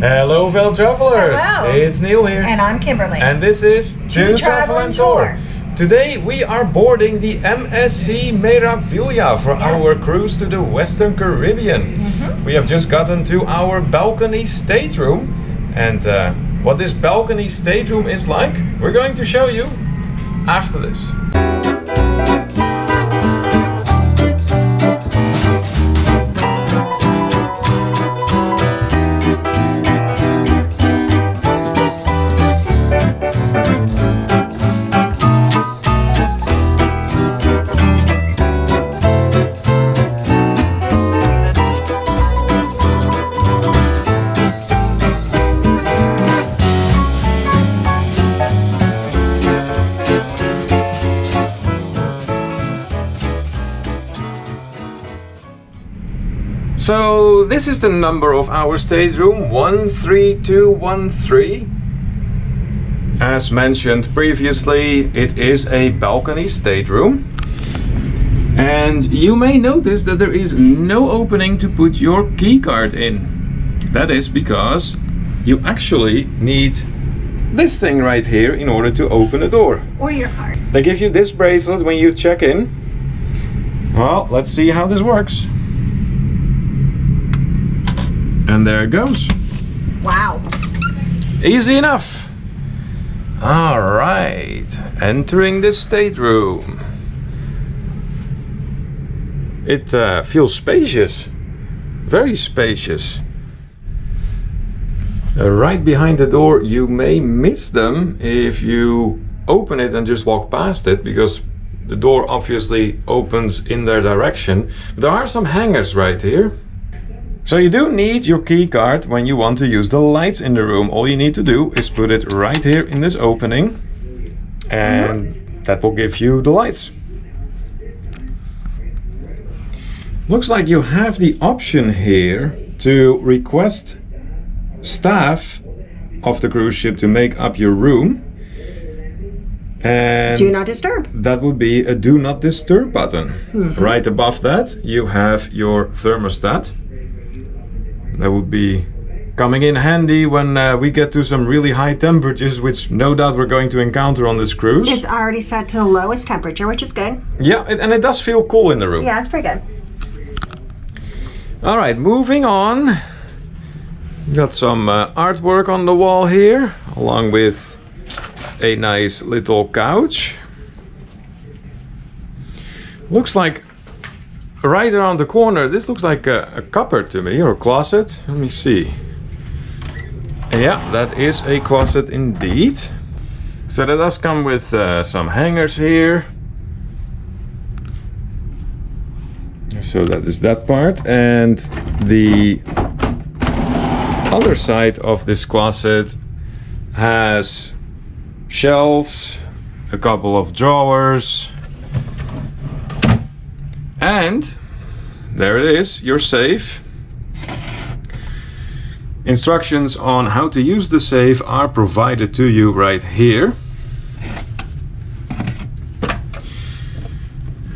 Hello fellow travelers, Hello. It's Neil here. And I'm Kimberly. And this is To Travel and Tour. Today we are boarding the MSC Meraviglia for our cruise to the Western Caribbean. We have just gotten to our balcony stateroom, and what this balcony stateroom is like, we're going to show you after this. So this is the number of our stateroom, 13213. As mentioned previously, it is a balcony stateroom. And you may notice that there is no opening to put your keycard in. That is because you actually need this thing right here in order to open a door. Or your card. They give you this bracelet when you check in. Well, let's see how this works. And there it goes. Wow. Easy enough. All right, entering the stateroom. It feels spacious, very spacious. Right behind the door, you may miss them if you open it and just walk past it, because the door obviously opens in their direction. But there are some hangers right here. So you do need your key card when you want to use the lights in the room. All you need to do is put it right here in this opening, and that will give you the lights. Looks like you have the option here to request staff of the cruise ship to make up your room. And Do not disturb. that would be a do not disturb button. Right above that you have your thermostat. That would be coming in handy when we get to some really high temperatures, which no doubt we're going to encounter on this cruise. It's already set to the lowest temperature, which is good. Yeah, and it does feel cool in the room. Yeah, it's pretty good. All right, moving on. Got some artwork on the wall here, along with a nice little couch. Looks like right around the corner, this looks like a cupboard to me, or a closet. Let me see. Yeah, that is a closet indeed. So that does come with some hangers here. So that is that part. And the other side of this closet has shelves, a couple of drawers. And there it is, your safe. Instructions on how to use the safe are provided to you right here.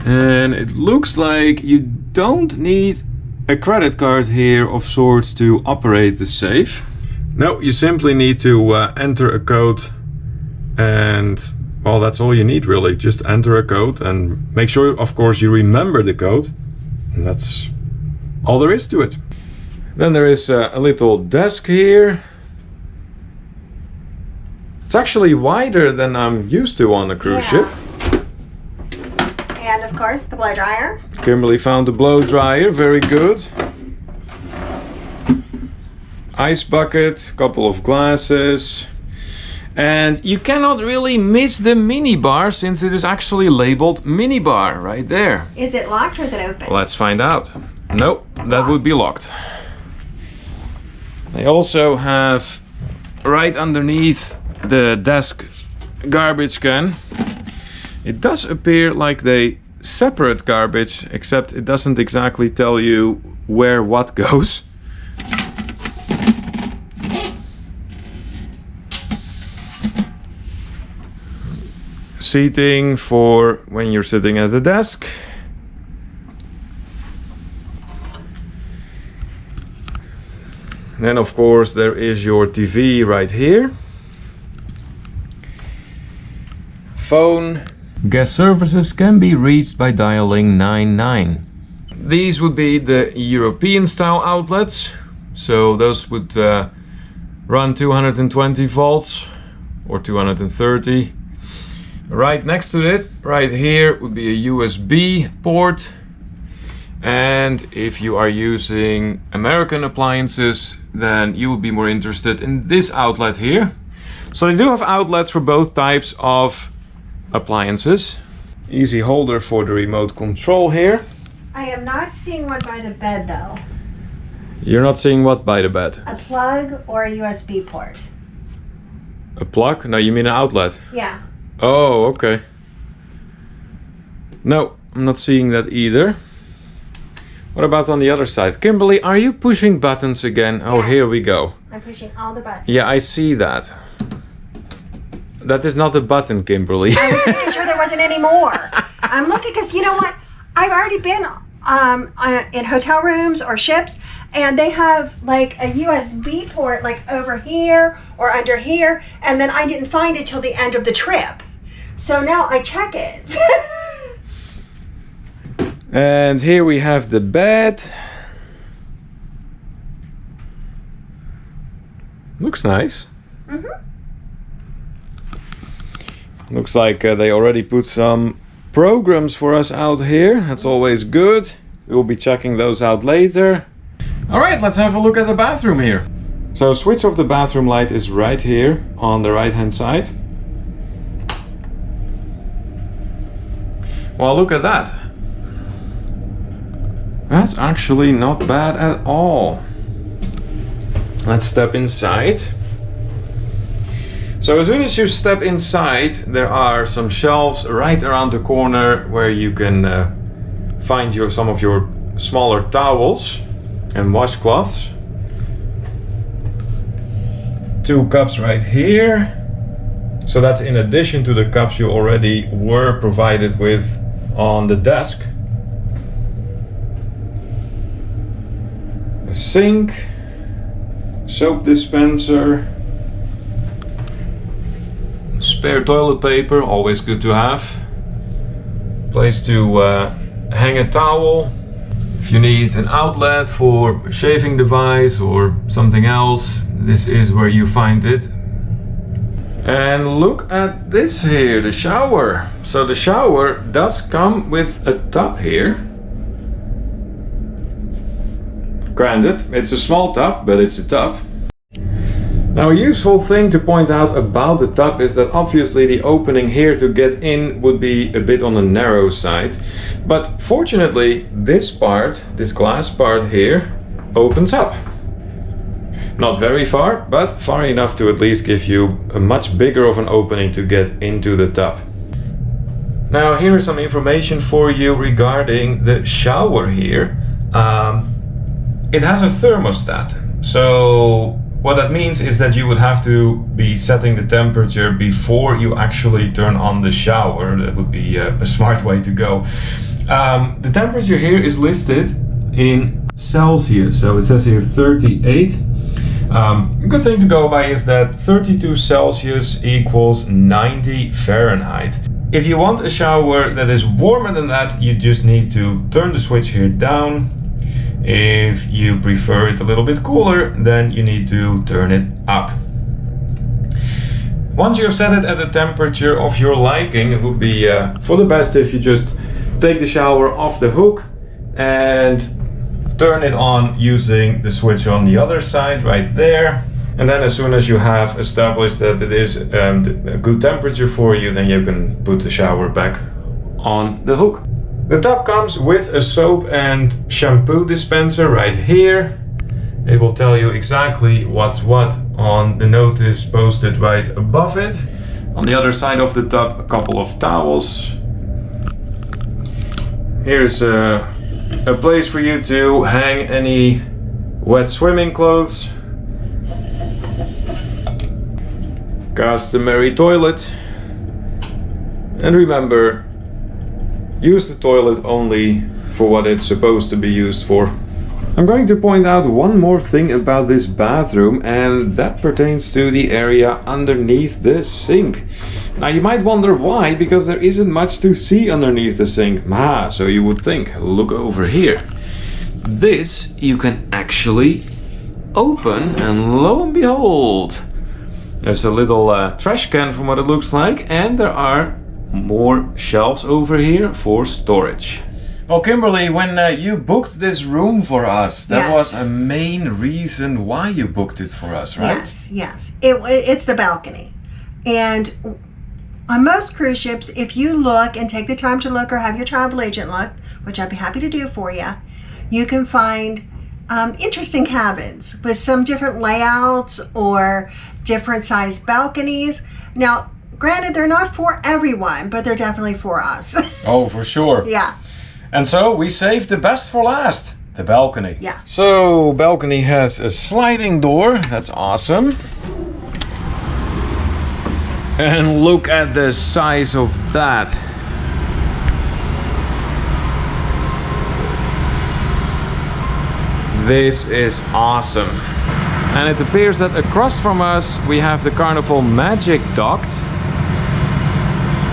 And it looks like you don't need a credit card here of sorts to operate the safe. No, you simply need to enter a code, and well, that's all you need really. Just enter a code and make sure, of course, you remember the code. And that's all there is to it. Then there is a little desk here. It's actually wider than I'm used to on a cruise ship. And of course, the blow dryer. Kimberly found the blow dryer, very good. Ice bucket, couple of glasses. And you cannot really miss the minibar, since it is actually labeled minibar right there. Is it locked or is it open? Let's find out. Nope, that would be locked. They also have right underneath the desk garbage can. It does appear like they separate garbage, except it doesn't exactly tell you where what goes. Seating for when you're sitting at the desk. And then of course there is your TV right here. Phone. Guest services can be reached by dialing 99. These would be the European style outlets. So those would run 220 volts or 230. Right next to it, right here, would be a USB port. And if you are using American appliances, then you would be more interested in this outlet here. So they do have outlets for both types of appliances. Easy holder for the remote control here. I am not seeing one by the bed though. You're not seeing what by the bed? A plug or a USB port. A plug? No, you mean an outlet? Yeah. Oh, okay. No, I'm not seeing that either. What about on the other side? Kimberly, are you pushing buttons again? Oh, Yes. here we go. I'm pushing all the buttons. Yeah, I see that. That is not a button, Kimberly. I was making sure there wasn't any more. I'm looking because you know what? I've already been in hotel rooms or ships, and they have like a USB port like over here or under here, and then I didn't find it till the end of the trip. So now I check it. And here we have the bed. Looks nice. Looks like they already put some programs for us out here. That's always good. We'll be checking those out later. All right, let's have a look at the bathroom here. So switch off the bathroom light is right here on the right hand side. Well, look at that. That's actually not bad at all. Let's step inside. So as soon as you step inside, there are some shelves right around the corner where you can find some of your smaller towels and washcloths. 2 cups right here. So that's in addition to the cups you already were provided with on the desk. A sink, soap dispenser, spare toilet paper, always good to have. Place to hang a towel. If you need an outlet for a shaving device or something else, this is where you find it. And look at this here, the shower. So the shower does come with a tub here. Granted, it's a small tub, but it's a tub. Now, a useful thing to point out about the tub is that obviously the opening here to get in would be a bit on the narrow side. But fortunately, this part, this glass part here, opens up. Not very far, but far enough to at least give you a much bigger of an opening to get into the tub. Now, here is some information for you regarding the shower here. It has a thermostat. So what that means is that you would have to be setting the temperature before you actually turn on the shower. That would be a smart way to go. The temperature here is listed in Celsius. So it says here 38. A good thing to go by is that 32 Celsius equals 90 Fahrenheit. If you want a shower that is warmer than that, you just need to turn the switch here down. If you prefer it a little bit cooler, then you need to turn it up. Once you have set it at the temperature of your liking, it would be for the best if you just take the shower off the hook and turn it on using the switch on the other side right there. And then as soon as you have established that it is a good temperature for you, then you can put the shower back on the hook. The tub comes with a soap and shampoo dispenser right here. It will tell you exactly what's what on the notice posted right above it. On the other side of the tub, a couple of towels. Here's a place for you to hang any wet swimming clothes. Customary toilet. And remember, use the toilet only for what it's supposed to be used for. I'm going to point out one more thing about this bathroom, and that pertains to the area underneath the sink. Now you might wonder why, because there isn't much to see underneath the sink. So you would think, look over here. This you can actually open, and lo and behold, there's a little trash can from what it looks like, and there are more shelves over here for storage. Well, Kimberly, when you booked this room for us, that was a main reason why you booked it for us, right? Yes. It's the balcony. And on most cruise ships, if you look and take the time to look, or have your travel agent look, which I'd be happy to do for you, you can find interesting cabins with some different layouts or different sized balconies. Now, granted, they're not for everyone, but they're definitely for us. Oh, for sure. Yeah. And so we saved the best for last, the balcony. Yeah. So balcony has a sliding door, that's awesome. And look at the size of that. This is awesome. And it appears that across from us we have the Carnival Magic docked.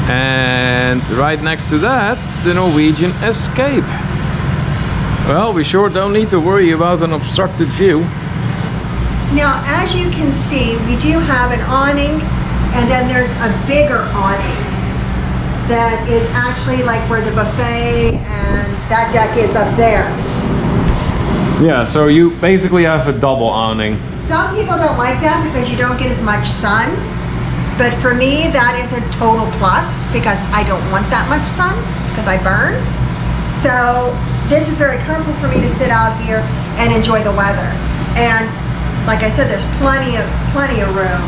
And right next to that, the Norwegian Escape. Well, we sure don't need to worry about an obstructed view. Now, as you can see, we do have an awning, and then there's a bigger awning that is actually like where the buffet and that deck is up there. Yeah, so you basically have a double awning. Some people don't like that because you don't get as much sun. But for me, that is a total plus because I don't want that much sun because I burn. So this is very comfortable for me to sit out here and enjoy the weather. And like I said, there's plenty of room.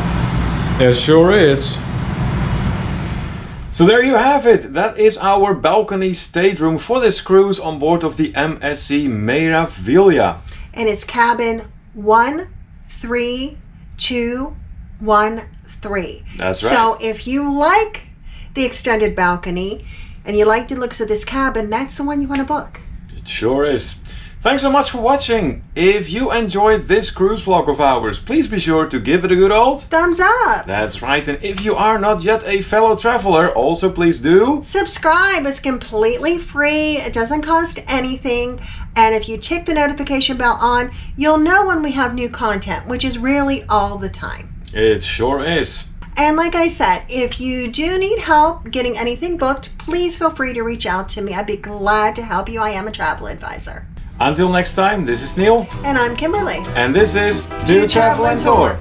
There sure is. So there you have it. That is our balcony stateroom for this cruise on board of the MSC Meraviglia. And it's cabin 13213. That's right. So if you like the extended balcony and you like the looks of this cabin, that's the one you want to book. It sure is. Thanks so much for watching. If you enjoyed this cruise vlog of ours, please be sure to give it a good old thumbs up. That's right. And if you are not yet a fellow traveler, also please do subscribe. It's completely free. It doesn't cost anything. And if you check the notification bell on, you'll know when we have new content, which is really all the time. It sure is. And like I said, if you do need help getting anything booked, please feel free to reach out to me. I'd be glad to help you. I am a travel advisor. Until next time, this is Neil. And I'm Kimberly. And this is Do Travel and Tour.